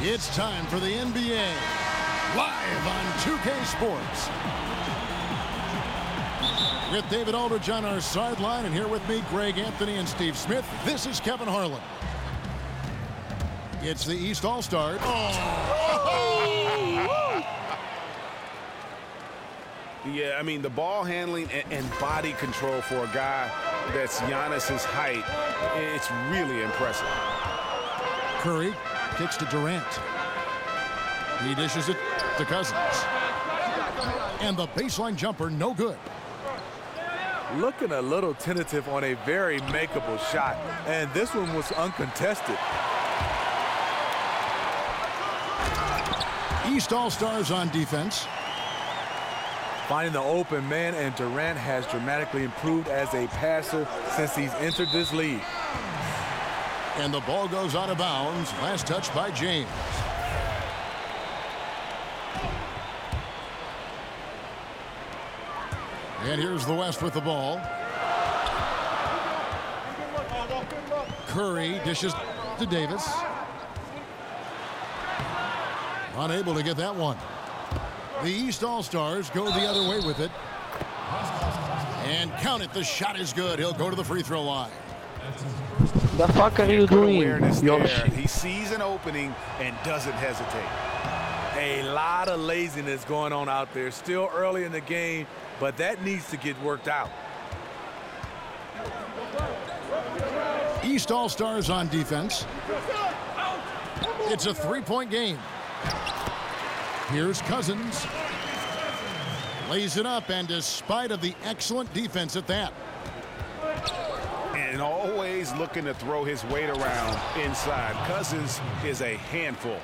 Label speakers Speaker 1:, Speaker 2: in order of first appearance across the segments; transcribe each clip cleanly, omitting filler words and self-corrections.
Speaker 1: It's time for the NBA, live on 2K Sports. With David Aldridge on our sideline, and here with me, Greg Anthony and Steve Smith. This is Kevin Harlan. It's the East All-Stars.
Speaker 2: Yeah, I mean, the ball handling and body control for a guy that's Giannis's height, it's really impressive.
Speaker 1: Curry kicks to Durant. He dishes it to Cousins. And the baseline jumper, no good.
Speaker 3: Looking a little tentative on a very makeable shot, and this one was uncontested.
Speaker 1: East All-Stars on defense.
Speaker 3: Finding the open man, and Durant has dramatically improved as a passer since he's entered this league.
Speaker 1: And the ball goes out of bounds. Last touch by James. And here's the West with the ball. Curry dishes to Davis. Unable to get that one. The East All-Stars go the other way with it. And count it, the shot is good. He'll go to the free throw line.
Speaker 4: The fuck are you doing?
Speaker 2: He sees an opening and doesn't hesitate.
Speaker 3: A lot of laziness going on out there. Still early in the game, but that needs to get worked out.
Speaker 1: East All-Stars on defense. It's a three-point game. Here's Cousins. Lays it up, and despite of the excellent defense at that.
Speaker 2: And always looking to throw his weight around inside. Cousins is a handful.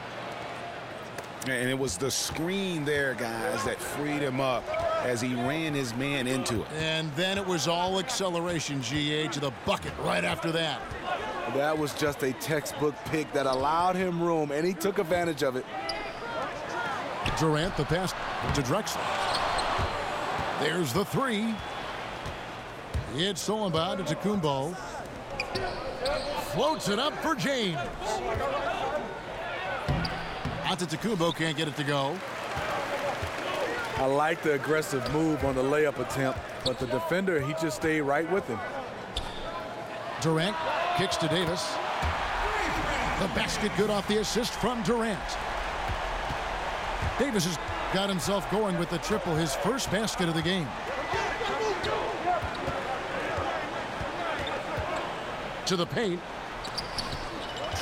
Speaker 2: And it was the screen there, guys, that freed him up as he ran his man into it.
Speaker 1: And then it was all acceleration, GA, to the bucket right after that.
Speaker 3: That was just a textbook pick that allowed him room, and he took advantage of it.
Speaker 1: Durant, the pass to Drexler. There's the three. It's stolen by Antetokounmpo. Floats it up for James. Antetokounmpo can't get it to go.
Speaker 3: I like the aggressive move on the layup attempt, but the defender, he just stayed right with him.
Speaker 1: Durant kicks to Davis. The basket good off the assist from Durant. Davis has got himself going with the triple, his first basket of the game. To the paint.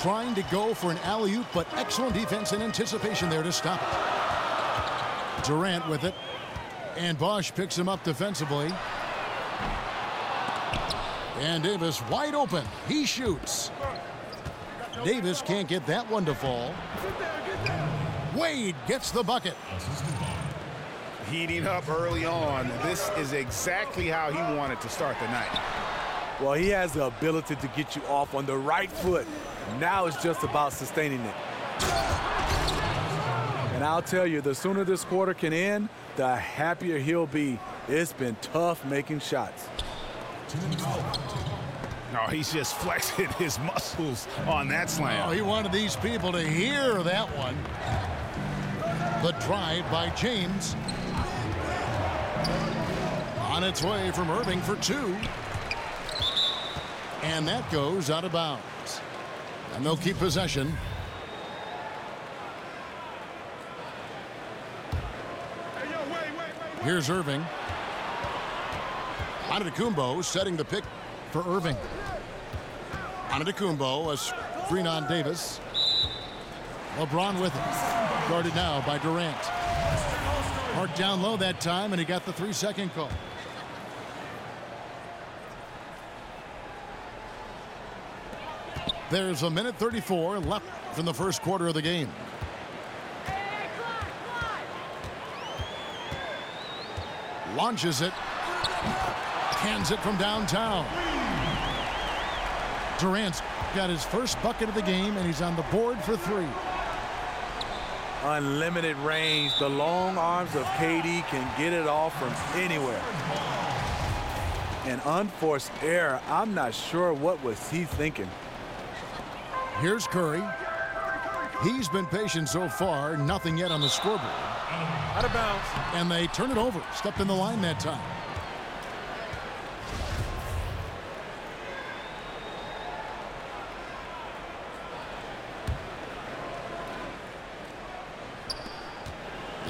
Speaker 1: Trying to go for an alley-oop, but excellent defense and anticipation there to stop it. Durant with it. And Bosch picks him up defensively. And Davis wide open. He shoots. Davis can't get that one to fall. Wade gets the bucket.
Speaker 2: Heating up early on. This is exactly how he wanted to start the night.
Speaker 3: Well, he has the ability to get you off on the right foot. Now it's just about sustaining it. And I'll tell you, the sooner this quarter can end, the happier he'll be. It's been tough making shots.
Speaker 2: Oh, he's just flexing his muscles on that slam.
Speaker 1: Oh, he wanted these people to hear that one. The drive by James. On its way from Irving for two. And that goes out of bounds. And they'll keep possession. Here's Irving. Antetokounmpo setting the pick for Irving. Antetokounmpo, a screen on Davis. LeBron with it. Guarded now by Durant. Marked down low that time, and he got the 3-second call. There's a minute 34 left from the first quarter of the game. Launches it. Cans it from downtown. Durant's got his first bucket of the game, and he's on the board for three.
Speaker 3: Unlimited range. The long arms of KD can get it off from anywhere. An unforced error. I'm not sure what was he thinking.
Speaker 1: Here's Curry. He's been patient so far. Nothing yet on the scoreboard.
Speaker 3: Out of bounds.
Speaker 1: And they turn it over. Stepped in the line that time.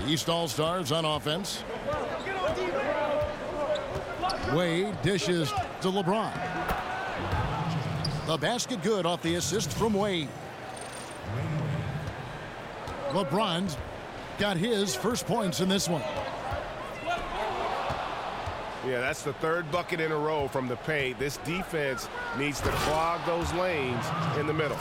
Speaker 1: The East All-Stars on offense. Wade dishes to LeBron. The basket good off the assist from Wade. LeBron's got his first points in this one.
Speaker 2: Yeah, that's the third bucket in a row from the paint. This defense needs to clog those lanes in the middle.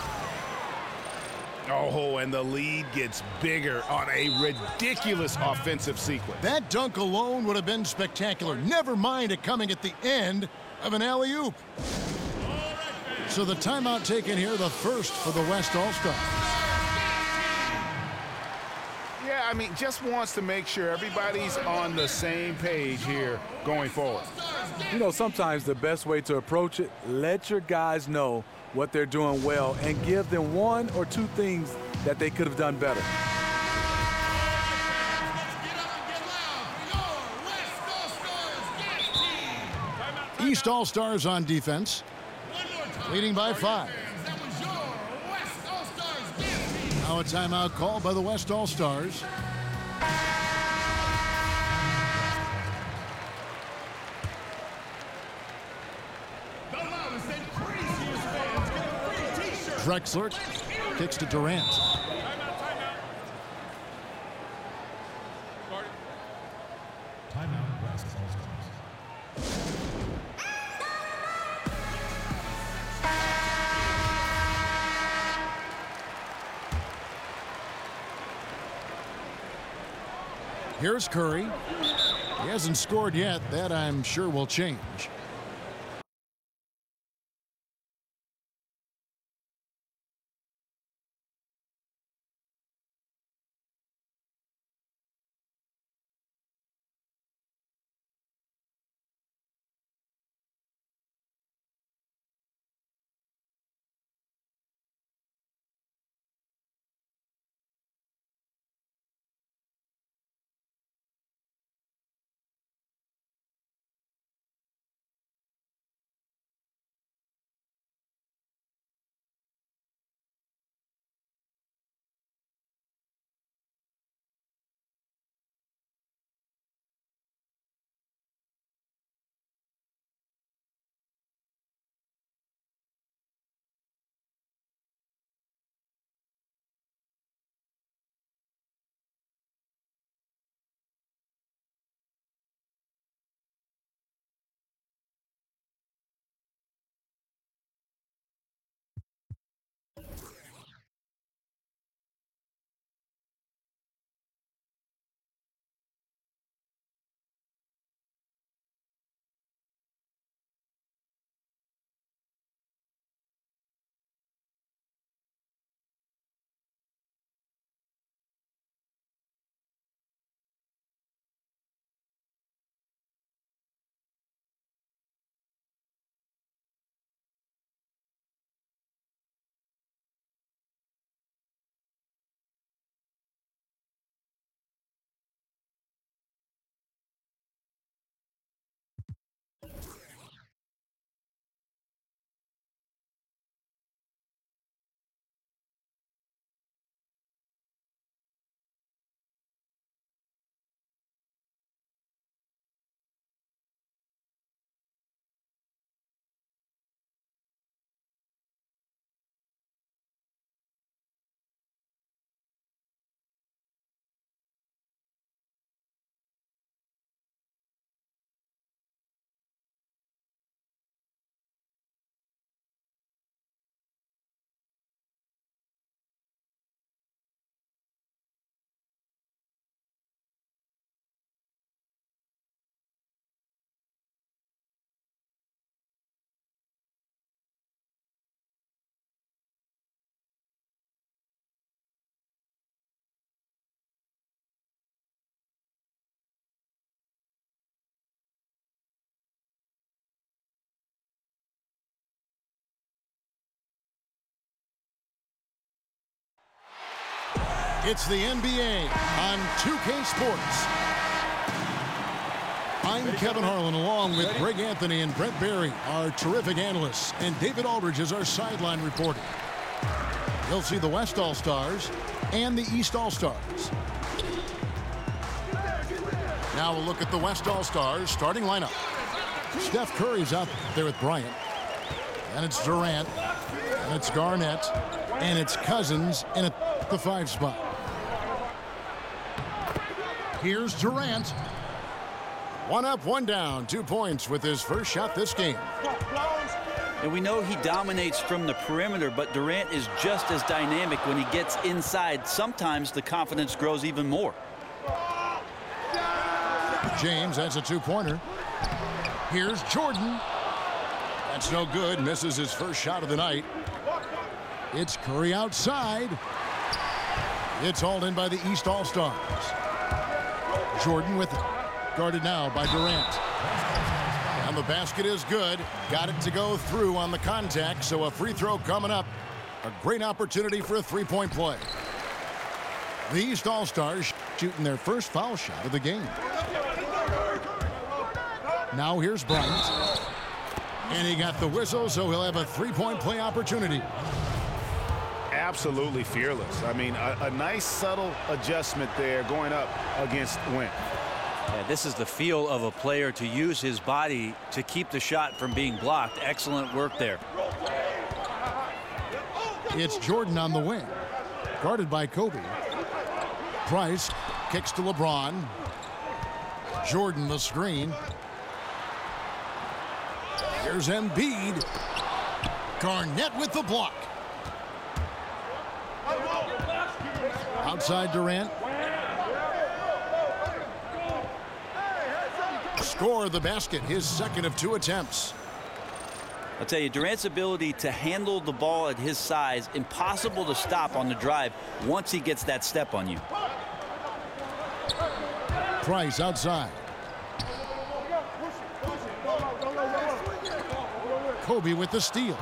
Speaker 2: Oh, and the lead gets bigger on a ridiculous offensive sequence.
Speaker 1: That dunk alone would have been spectacular. Never mind it coming at the end of an alley-oop. So the timeout taken here, the first for the West All-Stars.
Speaker 2: Yeah, I mean, just wants to make sure everybody's on the same page here going forward.
Speaker 3: You know, sometimes the best way to approach it, let your guys know what they're doing well and give them one or two things that they could have done better.
Speaker 1: East All-Stars on defense, leading by 5. Now a timeout called by the West All-Stars. Drexler kicks to Durant. Here's Curry. He hasn't scored yet. That, I'm sure, will change. It's the NBA on 2K Sports. I'm Kevin Harlan, along with Greg Anthony and Brent Barry, our terrific analysts, and David Aldridge is our sideline reporter. You'll see the West All-Stars and the East All-Stars. Now we'll look at the West All-Stars starting lineup. Steph Curry's out there with Bryant. And it's Durant. And it's Garnett. And it's Cousins in at the 5 spot. Here's Durant. 1 up, 1 down, 2 points with his first shot this game.
Speaker 5: And we know he dominates from the perimeter, but Durant is just as dynamic when he gets inside. Sometimes the confidence grows even more.
Speaker 1: James has a 2-pointer. Here's Jordan. That's no good. Misses his first shot of the night. It's Curry outside. It's hauled in by the East All-Stars. Jordan with it. Guarded now by Durant. And the basket is good. Got it to go through on the contact, so a free throw coming up. A great opportunity for a 3-point play. The East All-Stars shooting their first foul shot of the game. Now here's Bryant. And he got the whistle, so he'll have a 3-point play opportunity.
Speaker 2: Absolutely fearless. I mean, a nice subtle adjustment there going up against Went.
Speaker 5: Yeah, this is the feel of a player to use his body to keep the shot from being blocked. Excellent work there.
Speaker 1: It's Jordan on the wing. Guarded by Kobe. Price kicks to LeBron. Jordan the screen. Here's Embiid. Garnett with the block. Outside Durant. Score the basket, his second of 2 attempts.
Speaker 5: I'll tell you, Durant's ability to handle the ball at his size, impossible to stop on the drive once he gets that step on you.
Speaker 1: Price outside. Kobe with the steal.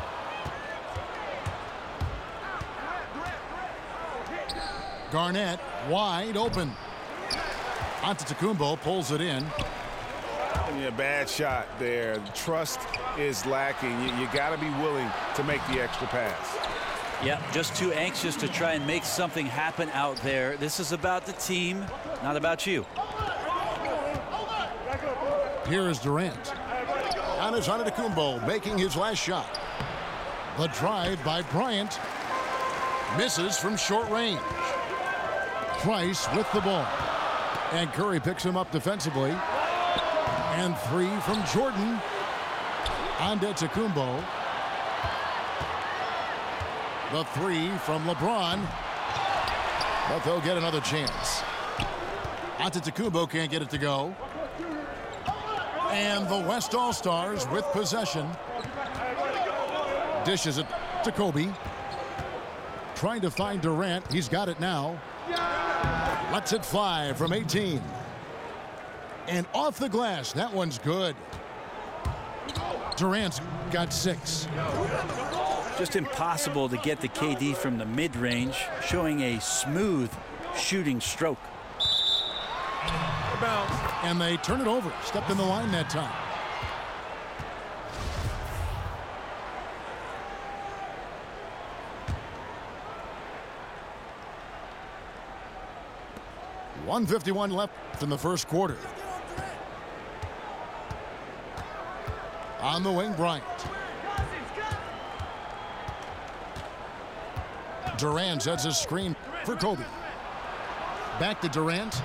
Speaker 1: Garnett wide open. Antetokounmpo pulls it in.
Speaker 2: A bad shot there. Trust is lacking. You got to be willing to make the extra pass.
Speaker 5: Yeah, just too anxious to try and make something happen out there. This is about the team, not about you.
Speaker 1: Here is Durant. On his Antetokounmpo making his last shot. The drive by Bryant. Misses from short range. Price with the ball. And Curry picks him up defensively. And 3 from Jordan. Antetokounmpo. The 3 from LeBron. But they'll get another chance. Antetokounmpo can't get it to go. And the West All-Stars with possession. Dishes it to Kobe. Trying to find Durant. He's got it now. Lets it fly from 18. And off the glass. That one's good. Durant's got 6.
Speaker 5: Just impossible to get the KD from the mid-range, showing a smooth shooting stroke.
Speaker 1: And they turn it over. Stepped in the line that time. .151 left in the first quarter. On the wing, Bryant. Durant sets a screen for Kobe. Back to Durant.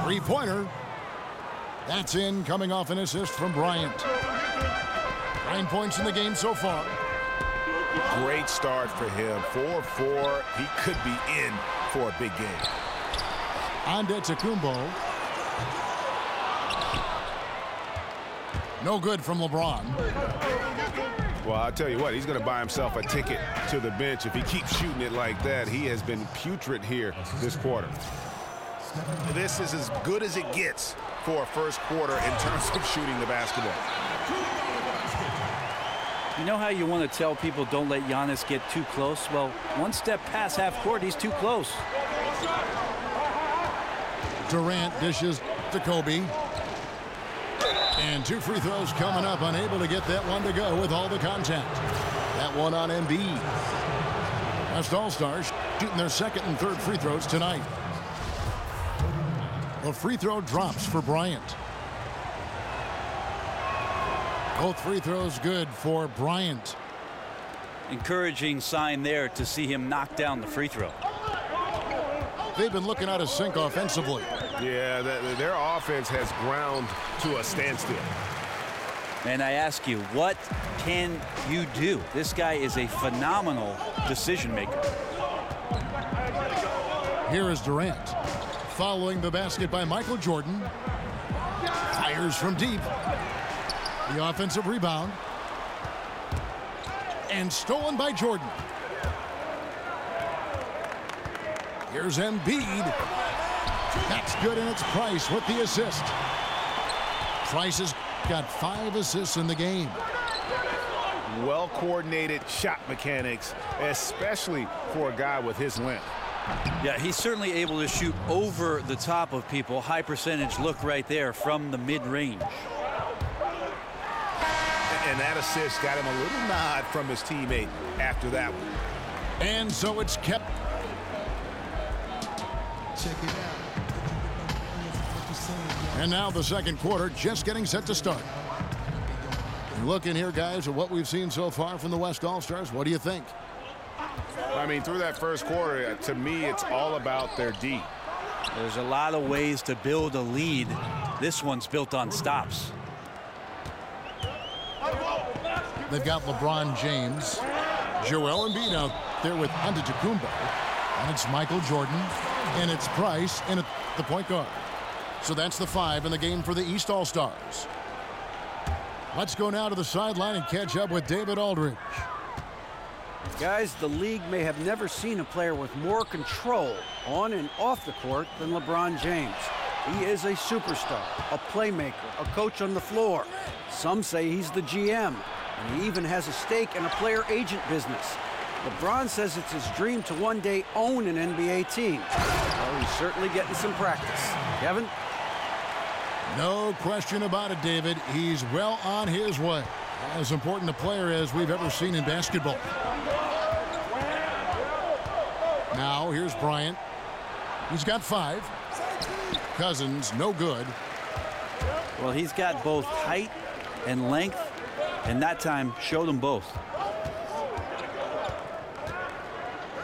Speaker 1: 3-pointer. That's in, coming off an assist from Bryant. 9 points in the game so far.
Speaker 2: Great start for him. 4-4. He could be in for a big game.
Speaker 1: Antetokounmpo. No good from LeBron.
Speaker 2: Well, I'll tell you what, he's going to buy himself a ticket to the bench if he keeps shooting it like that. He has been putrid here this quarter. This is as good as it gets for a first quarter in terms of shooting the basketball.
Speaker 5: You know how you want to tell people don't let Giannis get too close? Well, one step past half court, he's too close.
Speaker 1: Durant dishes to Kobe. And 2 free throws coming up, unable to get that one to go with all the contact. That one on Embiid. West All-Stars shooting their second and third free throws tonight. The free throw drops for Bryant. Both free throws good for Bryant.
Speaker 5: Encouraging sign there to see him knock down the free throw.
Speaker 1: They've been looking out of sync offensively.
Speaker 2: Yeah, their offense has ground to a standstill.
Speaker 5: And I ask you, what can you do? This guy is a phenomenal decision maker.
Speaker 1: Here is Durant. Following the basket by Michael Jordan. Fires from deep. The offensive rebound. And stolen by Jordan. Here's Embiid. That's good, and it's Price with the assist. Price has got 5 assists in the game.
Speaker 2: Well-coordinated shot mechanics, especially for a guy with his length.
Speaker 5: Yeah, he's certainly able to shoot over the top of people. High percentage look right there from the mid-range.
Speaker 2: And that assist got him a little nod from his teammate after that one.
Speaker 1: And so it's kept.
Speaker 6: Check it out.
Speaker 1: And now the second quarter just getting set to start. Looking here, guys, at what we've seen so far from the West All-Stars. What do you think?
Speaker 2: I mean, through that first quarter, to me, it's all about their D.
Speaker 5: There's a lot of ways to build a lead. This one's built on stops.
Speaker 1: They've got LeBron James, Joel Embiid out there with Antetokounmpo, and it's Michael Jordan, and it's Price, and it's the point guard. So that's the 5 in the game for the East All-Stars. Let's go now to the sideline and catch up with David Aldridge.
Speaker 7: Guys, the league may have never seen a player with more control on and off the court than LeBron James. He is a superstar, a playmaker, a coach on the floor. Some say he's the GM, and he even has a stake in a player agent business. LeBron says it's his dream to one day own an NBA team. Well, he's certainly getting some practice. Kevin?
Speaker 1: No question about it, David. He's well on his way. As important a player as we've ever seen in basketball. Now, here's Bryant. He's got 5. Cousins, no good.
Speaker 5: Well, he's got both height and length, and that time showed them both.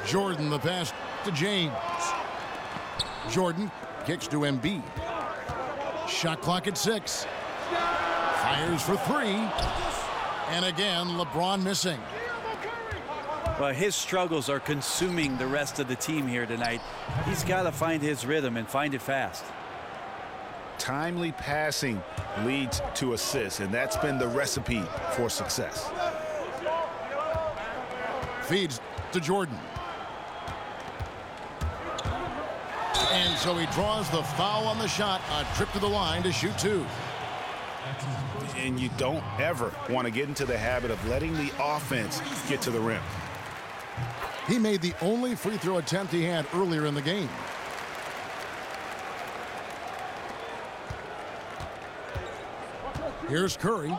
Speaker 1: Jordan, the pass to James. Jordan kicks to Embiid. Shot clock at 6. Fires for 3. And again, LeBron missing.
Speaker 5: Well, his struggles are consuming the rest of the team here tonight. He's got to find his rhythm and find it fast.
Speaker 2: Timely passing leads to assists, and that's been the recipe for success.
Speaker 1: Feeds to Jordan. And so he draws the foul on the shot. A trip to the line to shoot 2.
Speaker 2: And you don't ever want to get into the habit of letting the offense get to the rim.
Speaker 1: He made the only free throw attempt he had earlier in the game. Here's Curry.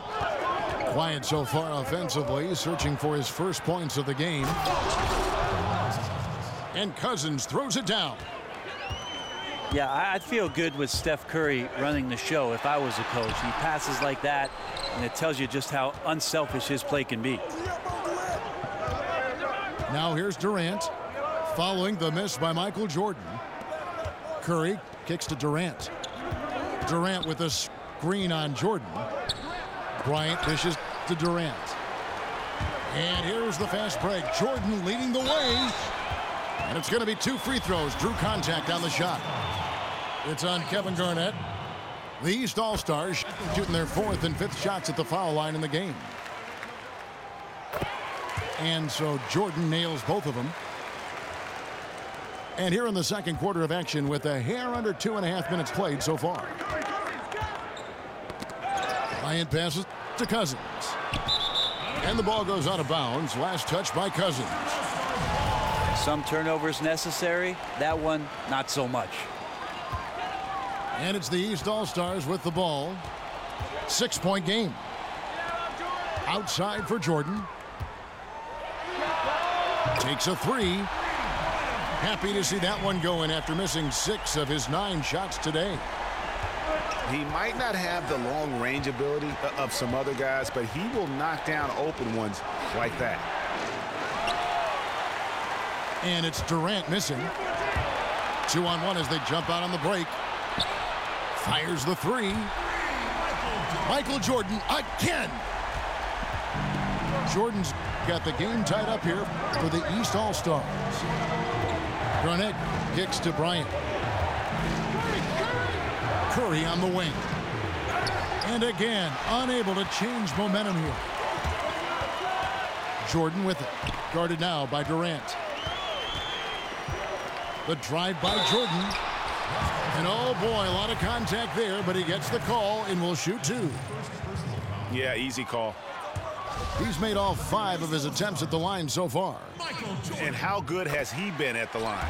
Speaker 1: Quiet so far offensively, searching for his first points of the game. And Cousins throws it down.
Speaker 5: Yeah, I'd feel good with Steph Curry running the show if I was a coach. He passes like that, and it tells you just how unselfish his play can be.
Speaker 1: Now here's Durant, following the miss by Michael Jordan. Curry kicks to Durant. Durant with a screen on Jordan. Bryant dishes to Durant. And here's the fast break. Jordan leading the way. And it's going to be 2 free throws. Drew contact on the shot. It's on Kevin Garnett. The East All-Stars shooting their 4th and 5th shots at the foul line in the game. And so Jordan nails both of them. And here in the second quarter of action with a hair under 2.5 minutes played so far. Bryant passes to Cousins. And the ball goes out of bounds. Last touch by Cousins.
Speaker 5: some turnovers necessary. That one, not so much.
Speaker 1: And it's the East All-Stars with the ball. 6-point game. Outside for Jordan. Takes a three. Happy to see that one going after missing 6 of his 9 shots today.
Speaker 2: He might not have the long-range ability of some other guys, but he will knock down open ones like that.
Speaker 1: And it's Durant missing. 2-on-1 as they jump out on the break. Fires the three. Michael Jordan again. Jordan's got the game tied up here for the East All-Stars. Garnett kicks to Bryant. Curry on the wing. And again, unable to change momentum here. Jordan with it. Guarded now by Durant. The drive by Jordan. And oh boy, a lot of contact there, but he gets the call and will shoot 2.
Speaker 2: Yeah, easy call.
Speaker 1: He's made all 5 of his attempts at the line so far.
Speaker 2: And how good has he been at the line?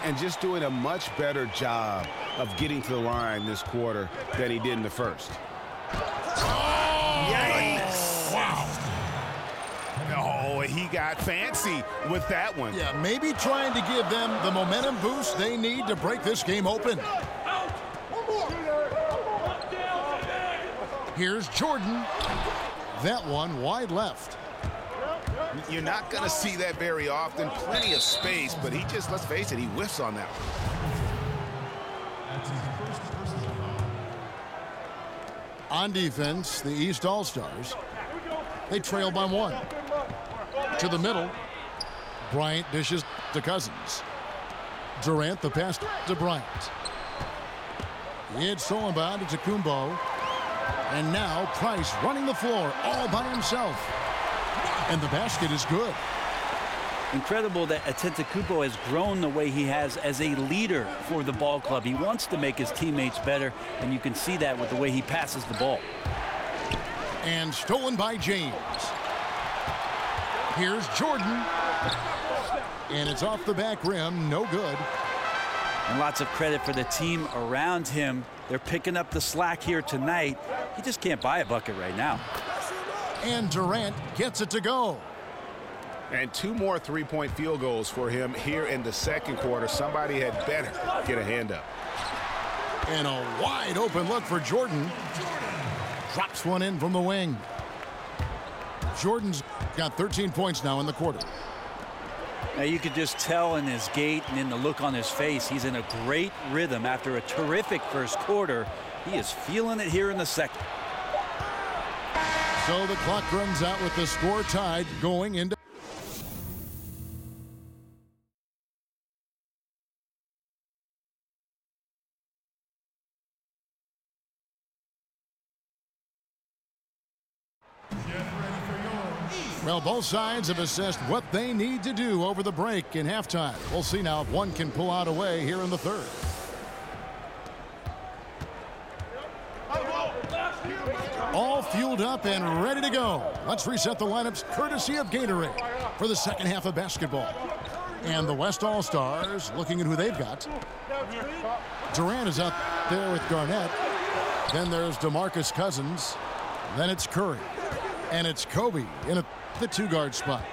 Speaker 2: And just doing a much better job of getting to the line this quarter than he did in the first.
Speaker 1: Oh,
Speaker 2: yikes! Wow. Oh, he got fancy with that one.
Speaker 1: Yeah, maybe trying to give them the momentum boost they need to break this game open. Here's Jordan. That one wide left.
Speaker 2: You're not going to see that very often. Plenty of space, but he just, let's face it, he whiffs on that one.
Speaker 1: On defense, the East All-Stars, they trail by 1. To the middle. Bryant dishes to Cousins. Durant the pass to Bryant. It's stolen by Kumbo. And now Price running the floor all by himself. And the basket is good.
Speaker 5: Incredible that Antetokounmpo has grown the way he has as a leader for the ball club. He wants to make his teammates better, and you can see that with the way he passes the ball.
Speaker 1: And stolen by James. Here's Jordan. And it's off the back rim, no good.
Speaker 5: And lots of credit for the team around him. They're picking up the slack here tonight. He just can't buy a bucket right now.
Speaker 1: And Durant gets it to go.
Speaker 2: And 2 more three-point field goals for him here in the second quarter. Somebody had better get a hand up.
Speaker 1: And a wide open look for Jordan. Drops one in from the wing. Jordan's got 13 points now in the quarter.
Speaker 5: Now you could just tell in his gait and in the look on his face, he's in a great rhythm after a terrific first quarter. He is feeling it here in the second.
Speaker 1: So the clock runs out with the score tied going into. Well, both sides have assessed what they need to do over the break in halftime. We'll see now if one can pull out away here in the third. All fueled up and ready to go. Let's reset the lineups courtesy of Gatorade for the second half of basketball. And the West All-Stars looking at who they've got. Durant is out there with Garnett. Then there's DeMarcus Cousins. Then it's Curry. And it's Kobe in the 2-guard spot.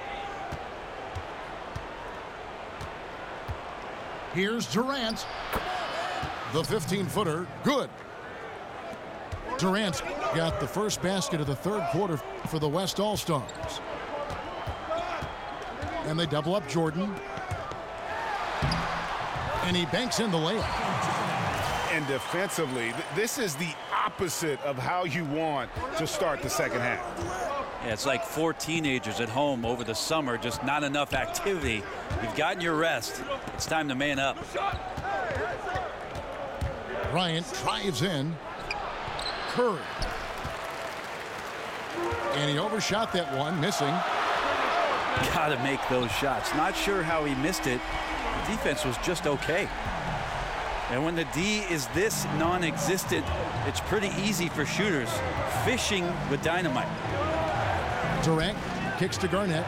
Speaker 1: Here's Durant. The 15-footer, good. Durant's got the first basket of the third quarter for the West All-Stars. And they double up Jordan. And he banks in the layup.
Speaker 2: And defensively, this is the opposite of how you want to start the second half.
Speaker 5: Yeah, it's like 4 teenagers at home over the summer, just not enough activity. You've gotten your rest. It's time to man up.
Speaker 1: Bryant drives in. Curry. And he overshot that one, missing.
Speaker 5: Got to make those shots. Not sure how he missed it. The defense was just okay. And when the D is this non-existent, it's pretty easy for shooters. Fishing with dynamite.
Speaker 1: Durant kicks to Garnett.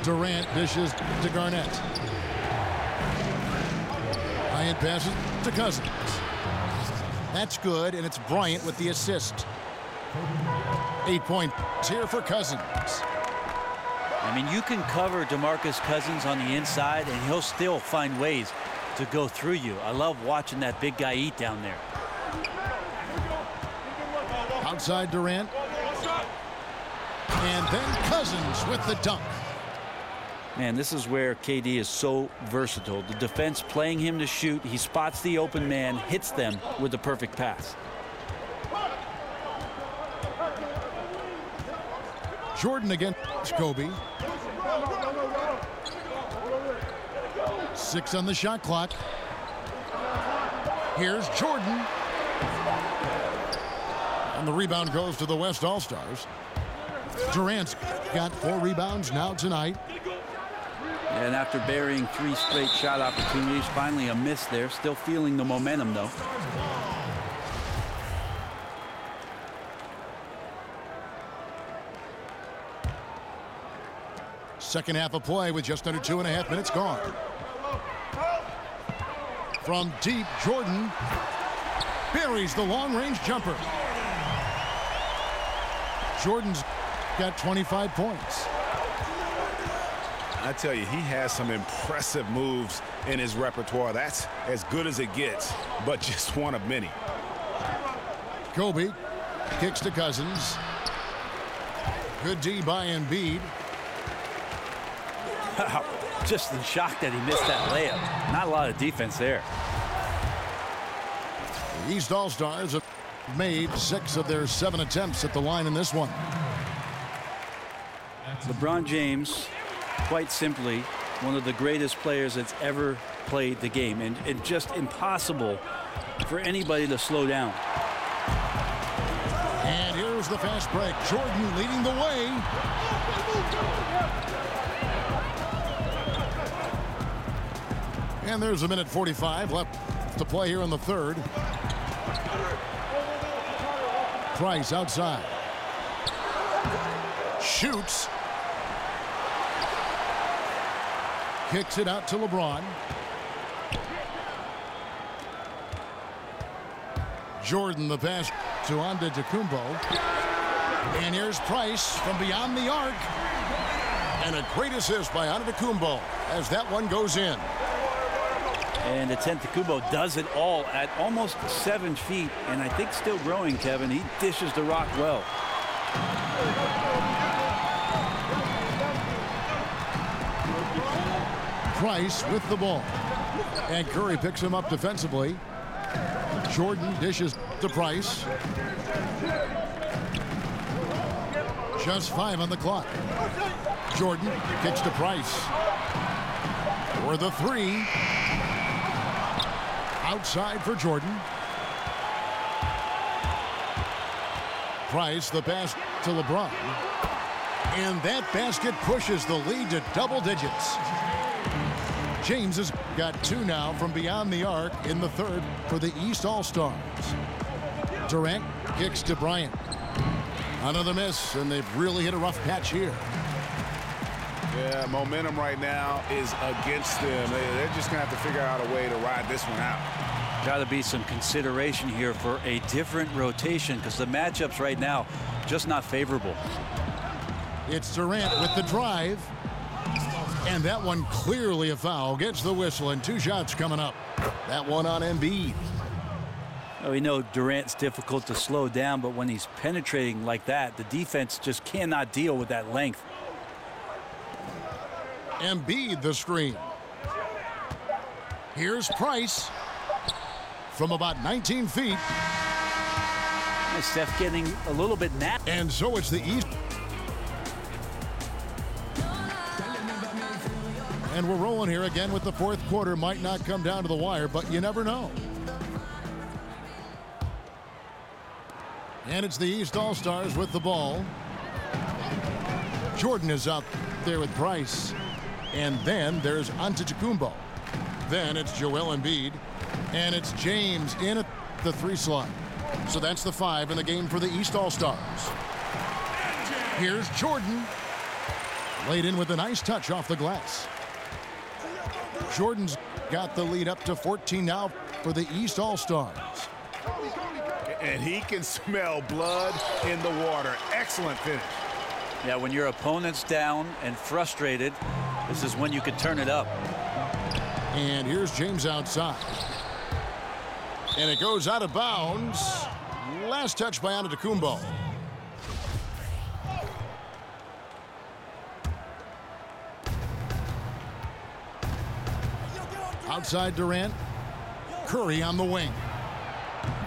Speaker 1: Durant dishes to Garnett. Bryant passes to Cousins. That's good, and it's Bryant with the assist. 8 points here for Cousins.
Speaker 5: I mean, you can cover DeMarcus Cousins on the inside, and he'll still find ways to go through you. I love watching that big guy eat down there.
Speaker 1: Outside Durant. And then Cousins with the dunk.
Speaker 5: Man, this is where KD is so versatile. The defense playing him to shoot. He spots the open man, hits them with the perfect pass.
Speaker 1: Jordan against Kobe. 6 on the shot clock. Here's Jordan. And the rebound goes to the West All-Stars. Durant's got 4 rebounds now tonight.
Speaker 5: And after burying 3 straight shot opportunities, finally a miss there. Still feeling the momentum, though.
Speaker 1: Second half of play with just under 2.5 minutes gone. From deep, Jordan buries the long-range jumper. Jordan's got 25 points.
Speaker 2: I tell you, he has some impressive moves in his repertoire. That's as good as it gets, but just one of many.
Speaker 1: Kobe kicks to Cousins. Good D by Embiid.
Speaker 5: Just in shock that he missed that layup. Not a lot of defense there.
Speaker 1: The East All-Stars have made 6 of their 7 attempts at the line in this one.
Speaker 5: LeBron James, quite simply, one of the greatest players that's ever played the game, and just impossible for anybody to slow down.
Speaker 1: And here's the fast break. Jordan leading the way. And there's 1:45 left to play here in the third. Price outside. Shoots. Kicks it out to LeBron. Jordan the pass to Antetokounmpo. And here's Price from beyond the arc. And a great assist by Antetokounmpo as that one goes in.
Speaker 5: And Antetokounmpo does it all at almost 7 feet, and I think still growing, Kevin. He dishes the rock well.
Speaker 1: Price with the ball. And Curry picks him up defensively. Jordan dishes to Price. Just 5 on the clock. Jordan kicks to Price. For the 3. Outside for Jordan. Price the pass to LeBron. And that basket pushes the lead to double digits. James has got 2 now from beyond the arc in the third for the East All-Stars. Durant kicks to Bryant. Another miss, and they've really hit a rough patch here.
Speaker 2: Yeah, momentum right now is against them. They're just going to have to figure out a way to ride this one out.
Speaker 5: Got to be some consideration here for a different rotation because the matchups right now just not favorable.
Speaker 1: It's Durant with the drive. And that one clearly a foul. Gets the whistle, and 2 shots coming up. That one on Embiid.
Speaker 5: Well, we know Durant's difficult to slow down, but when he's penetrating like that, the defense just cannot deal with that length.
Speaker 1: Embiid the screen. Here's Price from about 19 feet.
Speaker 5: Steph getting a little bit nap.
Speaker 1: And so it's the East. And we're rolling here again with the fourth quarter. Might not come down to the wire, but you never know. And it's the East All-Stars with the ball. Jordan is out there with Price. And then there's Antetokounmpo. Then it's Joel Embiid. And it's James in at the 3 slot. So that's the 5 in the game for the East All-Stars. Here's Jordan. Laid in with a nice touch off the glass. Jordan's got the lead up to 14 now for the East All-Stars.
Speaker 2: And he can smell blood in the water. Excellent finish.
Speaker 5: Yeah, when your opponent's down and frustrated, this is when you can turn it up.
Speaker 1: And here's James outside. And it goes out of bounds. Last touch by Antetokounmpo. Outside Durant. Curry on the wing.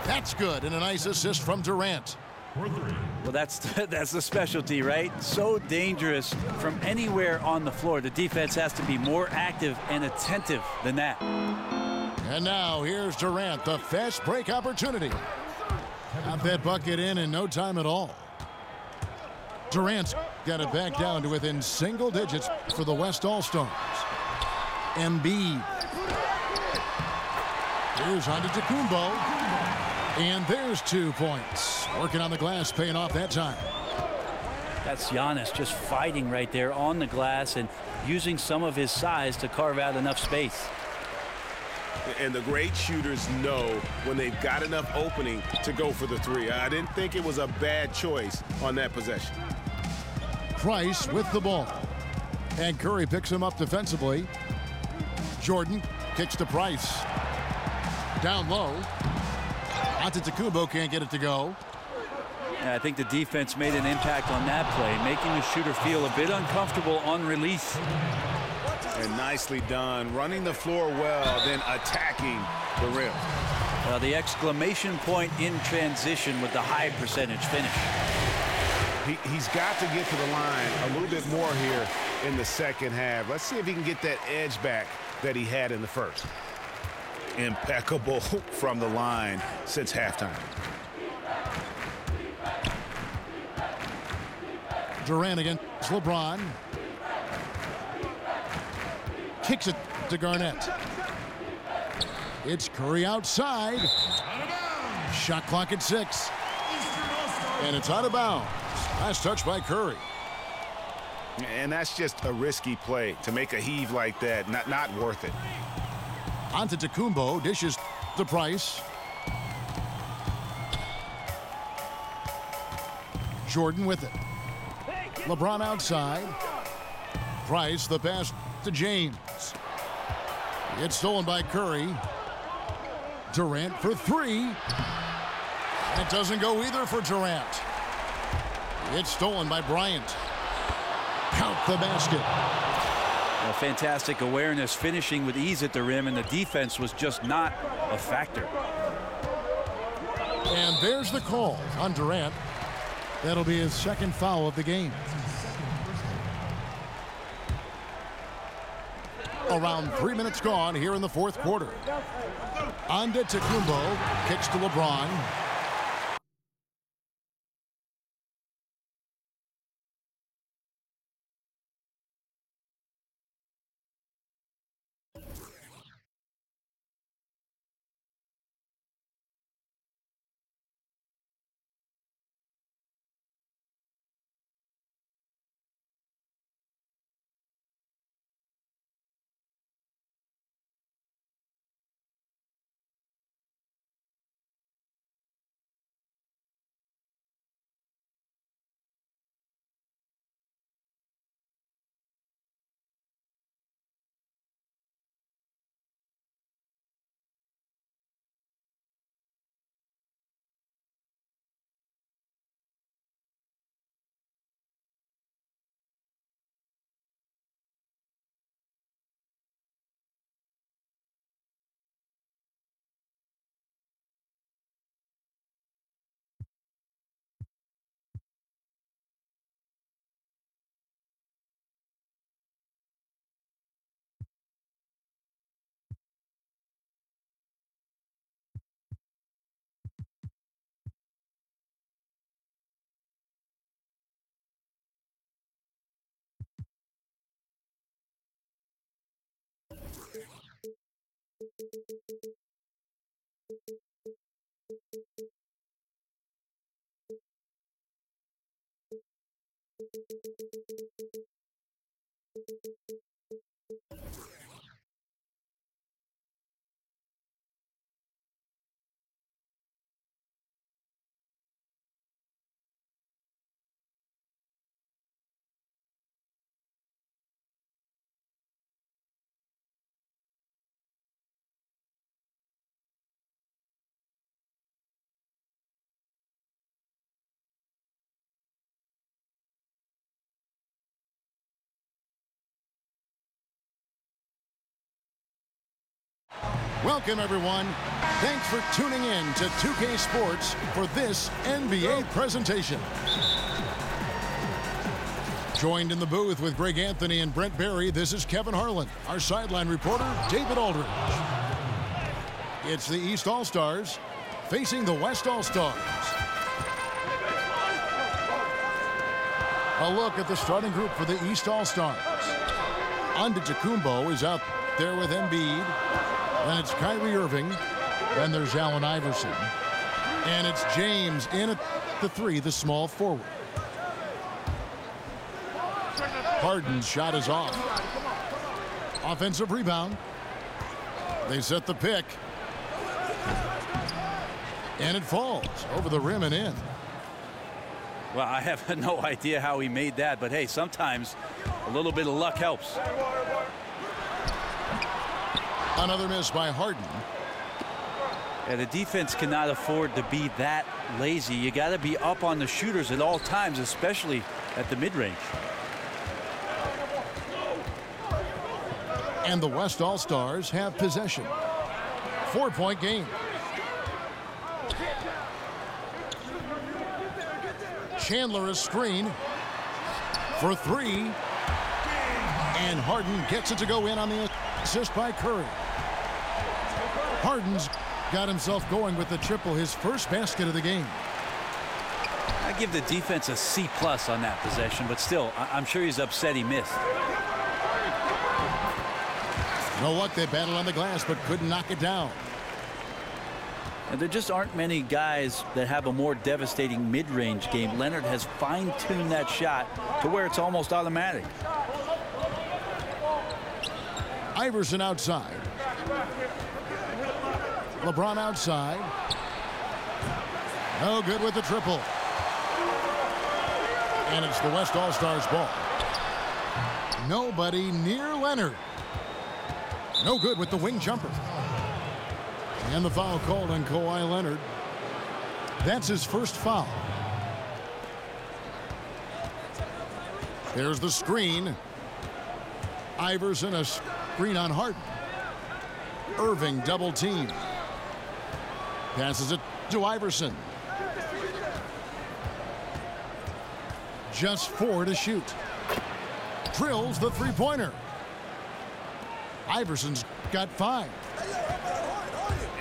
Speaker 1: That's good, and a nice assist from Durant.
Speaker 5: Well, that's the specialty, right? So dangerous from anywhere on the floor. The defense has to be more active and attentive than that.
Speaker 1: And now here's Durant, the fast break opportunity. Got that bucket in no time at all. Durant's got it back down to within single digits for the West All-Stars. Embiid. Here's Antetokounmpo. And there's 2 points. Working on the glass, paying off that time.
Speaker 5: That's Giannis just fighting right there on the glass and using some of his size to carve out enough space.
Speaker 2: And the great shooters know when they've got enough opening to go for the three. I didn't think it was a bad choice on that possession.
Speaker 1: Price with the ball. And Curry picks him up defensively. Jordan kicks to Price. Down low. Antetokounmpo can't get it to go.
Speaker 5: Yeah, I think the defense made an impact on that play, making the shooter feel a bit uncomfortable on release.
Speaker 2: And nicely done, running the floor well, then attacking the rim.
Speaker 5: The exclamation point in transition with the high percentage finish.
Speaker 2: He's got to get to the line a little bit more here in the second half. Let's see if he can get that edge back that he had in the first. Impeccable from the line since halftime.
Speaker 1: Durant against LeBron. Kicks it to Garnett. It's Curry outside. Shot clock at 6. And it's out of bounds. Last touch by Curry.
Speaker 2: And that's just a risky play to make a heave like that. Not worth it.
Speaker 1: Antetokounmpo dishes to Price. Jordan with it. LeBron outside. Price, the pass to James. It's stolen by Curry. Durant for 3. It doesn't go either for Durant. It's stolen by Bryant. Count the basket.
Speaker 5: Well, fantastic awareness, finishing with ease at the rim, and the defense was just not a factor.
Speaker 1: And there's the call on Durant. That'll be his second foul of the game. Around 3 minutes gone here in the fourth quarter. Antetokounmpo kicks to LeBron. Welcome, everyone. Thanks for tuning in to 2K Sports for this NBA presentation. Joined in the booth with Greg Anthony and Brent Barry, this is Kevin Harlan. Our sideline reporter, David Aldridge. It's the East All-Stars facing the West All-Stars. A look at the starting group for the East All-Stars. Antetokounmpo is out there with Embiid. Then it's Kyrie Irving. Then there's Allen Iverson. And it's James in at the 3, the small forward. Harden's shot is off. Offensive rebound. They set the pick. And it falls over the rim and in.
Speaker 5: Well, I have no idea how he made that, but hey, sometimes a little bit of luck helps.
Speaker 1: Another miss by Harden.
Speaker 5: Yeah, the defense cannot afford to be that lazy. You got to be up on the shooters at all times, especially at the mid-range.
Speaker 1: And the West All-Stars have possession. 4-point game. Chandler a screen for 3. And Harden gets it to go in on the assist by Curry. Harden's got himself going with the triple, his first basket of the game.
Speaker 5: I give the defense a C+ on that possession, but still, I'm sure he's upset he missed.
Speaker 1: No luck, they battled on the glass, but couldn't knock it down.
Speaker 5: And there just aren't many guys that have a more devastating mid-range game. Leonard has fine-tuned that shot to where it's almost automatic.
Speaker 1: Iverson outside. LeBron outside. No good with the triple. And it's the West All-Stars ball. Nobody near Leonard. No good with the wing jumper. And the foul called on Kawhi Leonard. That's his first foul. There's the screen. Iverson a screen on Harden. Irving double team. Passes it to Iverson. Just 4 to shoot. Drills the three-pointer. Iverson's got 5.